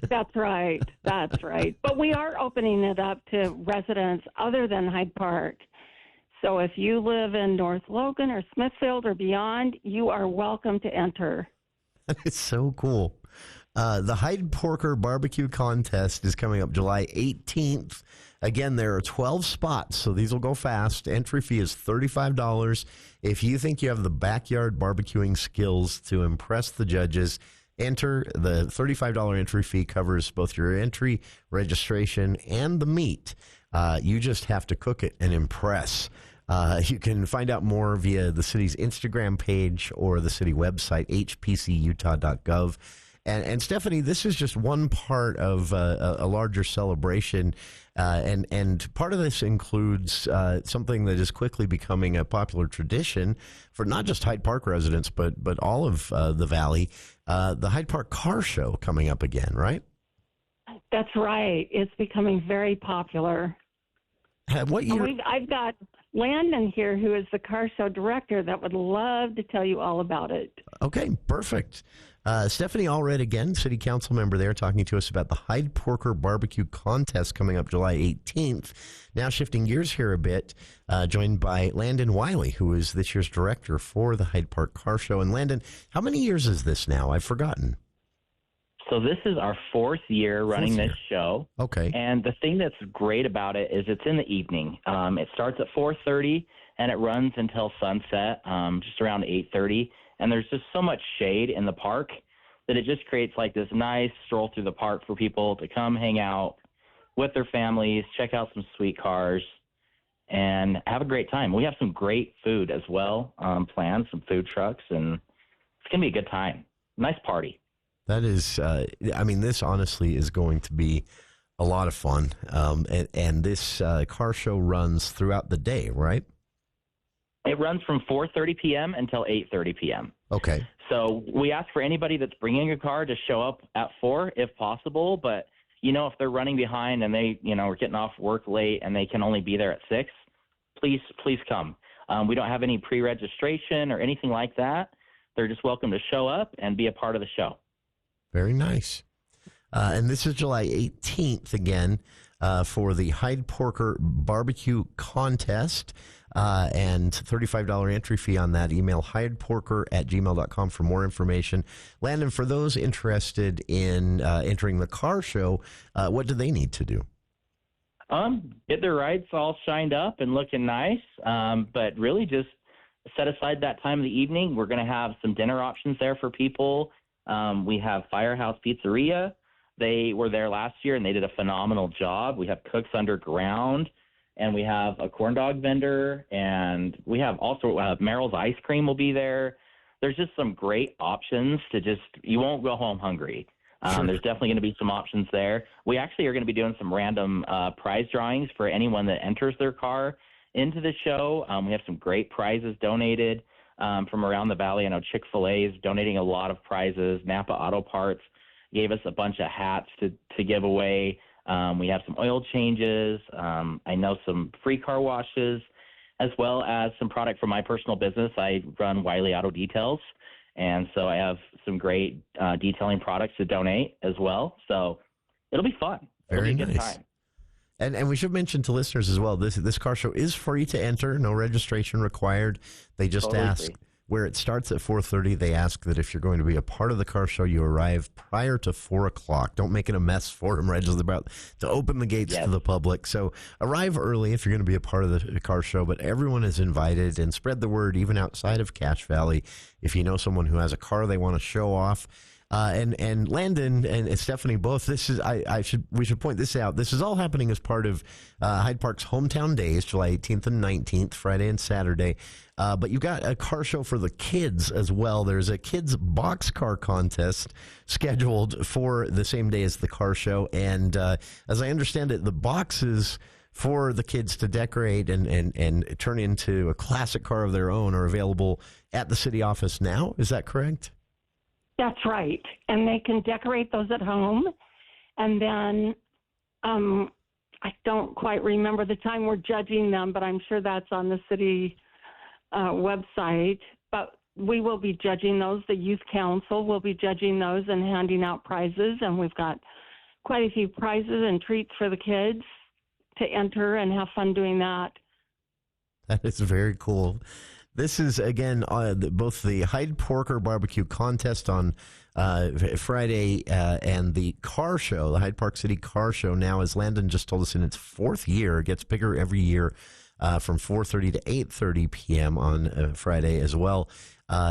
That's right. But we are opening it up to residents other than Hyde Park. So if you live in North Logan or Smithfield or beyond, you are welcome to enter. That is so cool. The Hyde Porker Barbecue Contest is coming up July 18th. Again, there are 12 spots, so these will go fast. Entry fee is $35. If you think you have the backyard barbecuing skills to impress the judges, enter. The $35 entry fee covers both your entry, registration, and the meat. You just have to cook it and impress. You can find out more via the city's Instagram page or the city website, hpcutah.gov. And Stephanie, this is just one part of a larger celebration, and part of this includes something that is quickly becoming a popular tradition for not just Hyde Park residents, but all of the Valley, the Hyde Park Car Show coming up again, right? That's right. It's becoming very popular. What year? I've got Landon here, who is the car show director, that would love to tell you all about it. Okay, perfect. Stephanie Allred, again, city council member there, talking to us about the Hyde Porker Barbecue Contest coming up July 18th. Now shifting gears here a bit, joined by Landon Wiley, who is this year's director for the Hyde Park Car Show. And Landon, how many years is this now? I've forgotten. So this is our fourth year running this show. Okay. And the thing that's great about it is it's in the evening. It starts at 4:30 and it runs until sunset, just around 8:30. And there's just so much shade in the park that it just creates like this nice stroll through the park for people to come hang out with their families, check out some sweet cars, and have a great time. We have some great food as well planned, some food trucks, and it's going to be a good time. Nice party. That is, this honestly is going to be a lot of fun. And this car show runs throughout the day, right? It runs from 4:30 p.m. until 8:30 p.m. Okay. So we ask for anybody that's bringing a car to show up at 4 if possible. But, if they're running behind and they, are getting off work late and they can only be there at 6, please come. We don't have any pre-registration or anything like that. They're just welcome to show up and be a part of the show. Very nice. And this is July 18th again for the Hyde Porker Barbecue Contest. And $35 entry fee on that. Email hydeporker@gmail.com for more information. Landon, for those interested in entering the car show, what do they need to do? Get their rides all shined up and looking nice, but really just set aside that time of the evening. We're going to have some dinner options there for people. We have Firehouse Pizzeria. They were there last year, and they did a phenomenal job. We have Cooks Underground. And we have a corn dog vendor, and we have also Merrill's Ice Cream will be there. There's just some great options you won't go home hungry. There's definitely going to be some options there. We actually are going to be doing some random prize drawings for anyone that enters their car into the show. We have some great prizes donated from around the Valley. I know Chick-fil-A is donating a lot of prizes. Napa Auto Parts gave us a bunch of hats to give away. We have some oil changes. I know some free car washes, as well as some product from my personal business. I run Wiley Auto Details, and so I have some great detailing products to donate as well. So it'll be fun. Very it'll be a nice. Good time. And we should mention to listeners as well, this car show is free to enter, no registration required. They just ask free. Where it starts at 4:30, they ask that if you're going to be a part of the car show, you arrive prior to 4 o'clock. Don't make it a mess for them, right? Just about to open the gates to the public. So arrive early if you're going to be a part of the car show, but everyone is invited, and spread the word even outside of Cache Valley. If you know someone who has a car they want to show off, and Landon and Stephanie both, we should point this out. This is all happening as part of Hyde Park's Hometown Days, July 18th and 19th, Friday and Saturday. But you've got a car show for the kids as well. There's a kids boxcar contest scheduled for the same day as the car show. And as I understand it, the boxes for the kids to decorate and turn into a classic car of their own are available at the city office now. Is that correct? That's right. And they can decorate those at home. And then I don't quite remember the time we're judging them, but I'm sure that's on the city website. But we will be judging those. The youth council will be judging those and handing out prizes. And we've got quite a few prizes and treats for the kids to enter and have fun doing that. That is very cool. This is, again, both the Hyde Porker Barbecue Contest on Friday and the car show, the Hyde Park City Car Show, now, as Landon just told us, in its fourth year. It gets bigger every year from 4:30 to 8:30 p.m. on Friday as well.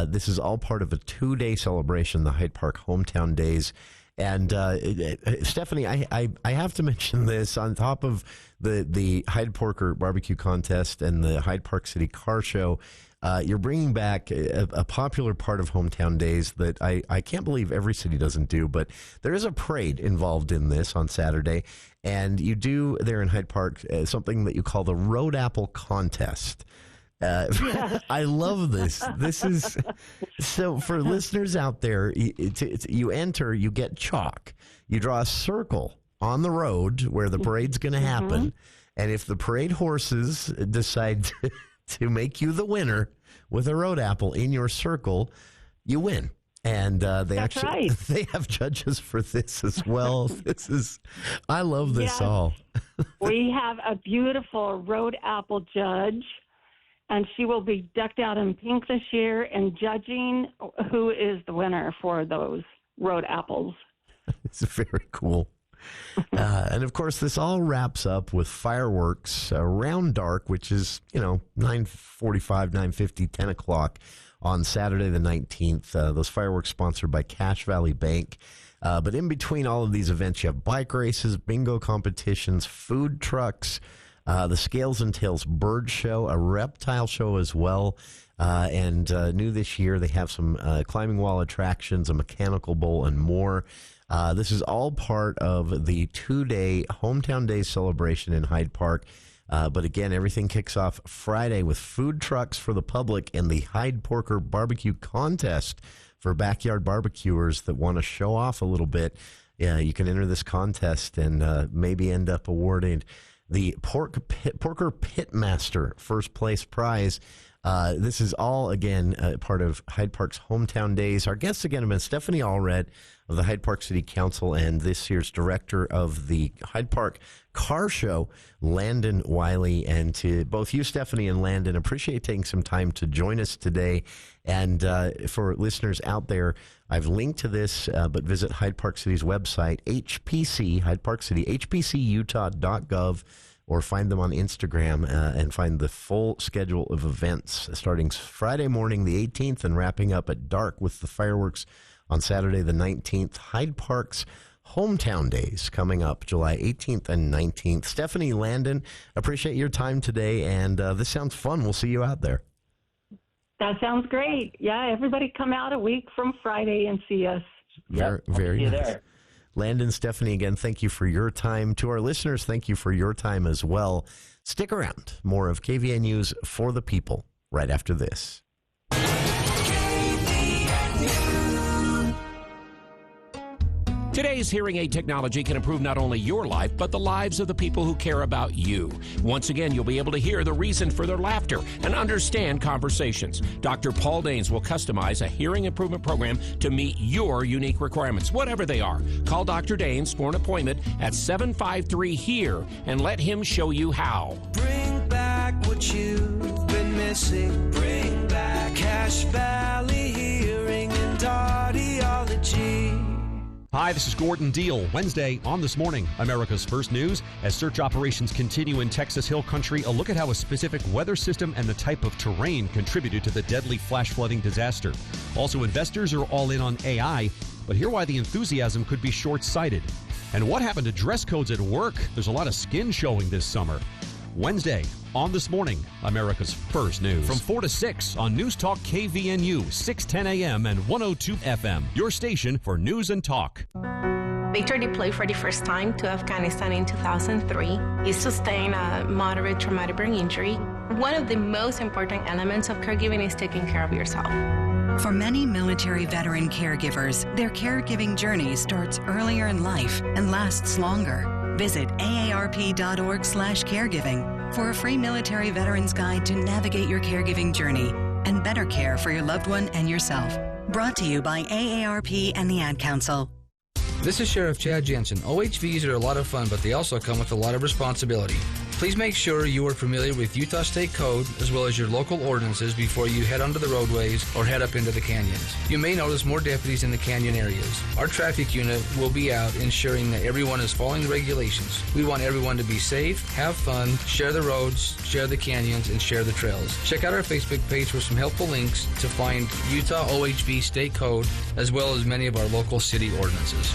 This is all part of a 2-day celebration, the Hyde Park Hometown Days. And Stephanie, I have to mention this on top of the Hyde Parker barbecue contest and the Hyde Park City Car Show. You're bringing back a popular part of Hometown Days that I can't believe every city doesn't do, but there is a parade involved in this on Saturday, and you do there in Hyde Park something that you call the Road Apple Contest. I love this. This is so for listeners out there. You enter, you get chalk, you draw a circle on the road where the parade's going to happen, and if the parade horses decide to make you the winner with a road apple in your circle, you win. And they have judges for this as well. I love this all. We have a beautiful road apple judge, and she will be decked out in pink this year and judging who is the winner for those road apples. It's very cool. And of course, this all wraps up with fireworks around dark, which is, 9:45, 9:50, 10 o'clock on Saturday the 19th. Those fireworks sponsored by Cache Valley Bank. But in between all of these events, you have bike races, bingo competitions, food trucks, the Scales and Tails Bird Show, a reptile show as well. And new this year, they have some climbing wall attractions, a mechanical bowl, and more. This is all part of the 2-day Hometown Days celebration in Hyde Park. But again, everything kicks off Friday with food trucks for the public and the Hyde Parker barbecue contest for backyard barbecuers that want to show off a little bit. Yeah, you can enter this contest and maybe end up awarding the Porker Pitmaster first place prize. This is all, again, part of Hyde Park's Hometown Days. Our guests, again, have been Stephanie Allred of the Hyde Park City Council and this year's director of the Hyde Park Car Show, Landon Wiley. And to both you, Stephanie, and Landon, appreciate taking some time to join us today. And for listeners out there, I've linked to this, but visit Hyde Park City's website, HPC, Hyde Park City, hpcutah.gov, or find them on Instagram and find the full schedule of events starting Friday morning, the 18th, and wrapping up at dark with the fireworks on Saturday, the 19th. Hyde Park's Hometown Days coming up July 18th and 19th. Stephanie, Landon, appreciate your time today, and this sounds fun. We'll see you out there. That sounds great. Yeah, everybody come out a week from Friday and see us. Very nice. There. Landon, Stephanie, again, thank you for your time. To our listeners, thank you for your time as well. Stick around. More of KVNU's For the People right after this. Today's hearing aid technology can improve not only your life, but the lives of the people who care about you. Once again, you'll be able to hear the reason for their laughter and understand conversations. Dr. Paul Danes will customize a hearing improvement program to meet your unique requirements, whatever they are. Call Dr. Danes for an appointment at 753-HERE and let him show you how. Bring back what you've been missing. Bring back Cache Valley Hearing and Audiology. Hi, this is Gordon Deal. Wednesday on This Morning, America's First News. As search operations continue in Texas Hill Country, a look at how a specific weather system and the type of terrain contributed to the deadly flash flooding disaster. Also, investors are all in on AI, but hear why the enthusiasm could be short-sighted. And what happened to dress codes at work? There's a lot of skin showing this summer. Wednesday on This Morning, America's First News. From 4 to 6 on News Talk KVNU, 610 AM and 102 FM. Your station for news and talk. Victor deployed for the first time to Afghanistan in 2003. He sustained a moderate traumatic brain injury. One of the most important elements of caregiving is taking care of yourself. For many military veteran caregivers, their caregiving journey starts earlier in life and lasts longer. Visit aarp.org/caregiving for a free military veterans guide to navigate your caregiving journey and better care for your loved one and yourself. Brought to you by AARP and the Ad Council. This is Sheriff Chad Jensen. OHVs are a lot of fun, but they also come with a lot of responsibility. Please make sure you are familiar with Utah State Code as well as your local ordinances before you head onto the roadways or head up into the canyons. You may notice more deputies in the canyon areas. Our traffic unit will be out ensuring that everyone is following the regulations. We want everyone to be safe, have fun, share the roads, share the canyons, and share the trails. Check out our Facebook page for some helpful links to find Utah OHV State Code as well as many of our local city ordinances.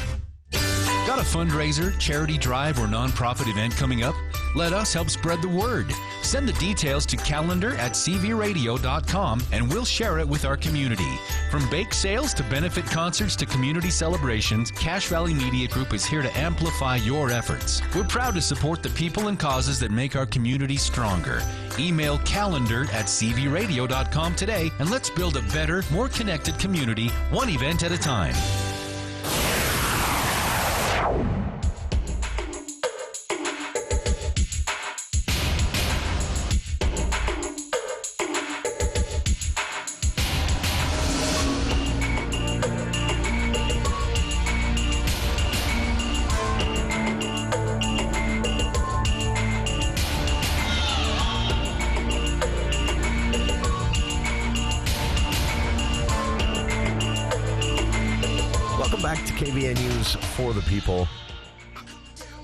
Got a fundraiser, charity drive, or nonprofit event coming up? Let us help spread the word. Send the details to calendar@cvradio.com and we'll share it with our community. From bake sales to benefit concerts to community celebrations, Cache Valley Media Group is here to amplify your efforts. We're proud to support the people and causes that make our community stronger. Email calendar@cvradio.com today and let's build a better, more connected community, one event at a time. KVNU's For the People.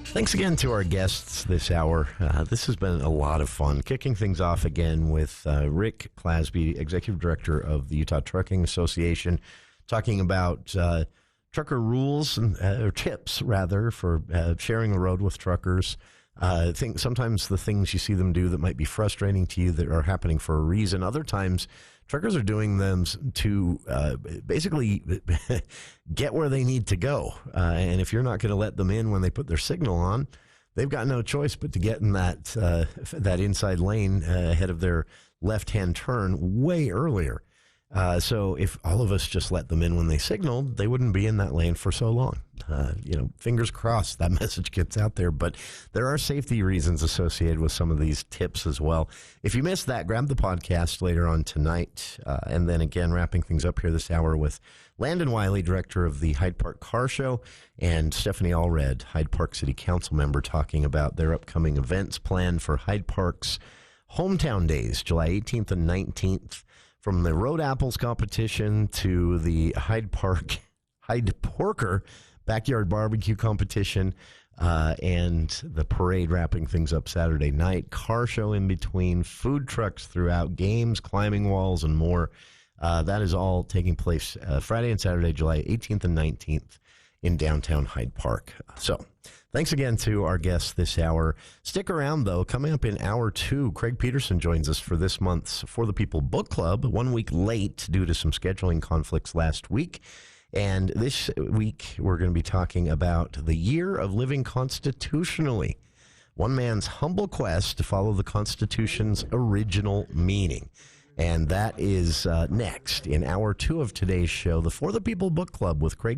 Thanks again to our guests this hour. This has been a lot of fun. Kicking things off again with Rick Clasby, Executive Director of the Utah Trucking Association, talking about trucker rules, or tips, rather, for sharing the road with truckers. Sometimes the things you see them do that might be frustrating to you that are happening for a reason. Other times, truckers are doing them to basically get where they need to go. And if you're not going to let them in when they put their signal on, they've got no choice but to get in that inside lane ahead of their left-hand turn way earlier. So if all of us just let them in when they signaled, they wouldn't be in that lane for so long. Fingers crossed that message gets out there. But there are safety reasons associated with some of these tips as well. If you missed that, grab the podcast later on tonight. And then again, wrapping things up here this hour with Landon Wiley, director of the Hyde Park Car Show, and Stephanie Allred, Hyde Park City Council member, talking about their upcoming events planned for Hyde Park's Hometown Days, July 18th and 19th. From the Road Apples competition to the Hyde Parker backyard barbecue competition, and the parade wrapping things up Saturday night, car show in between, food trucks throughout, games, climbing walls, and more. That is all taking place Friday and Saturday, July 18th and 19th in downtown Hyde Park. So thanks again to our guests this hour. Stick around, though. Coming up in hour 2, Craig Peterson joins us for this month's For the People Book Club, 1 week late due to some scheduling conflicts last week. And this week, we're going to be talking about the year of living constitutionally, one man's humble quest to follow the Constitution's original meaning. And that is next in hour 2 of today's show, the For the People Book Club with Craig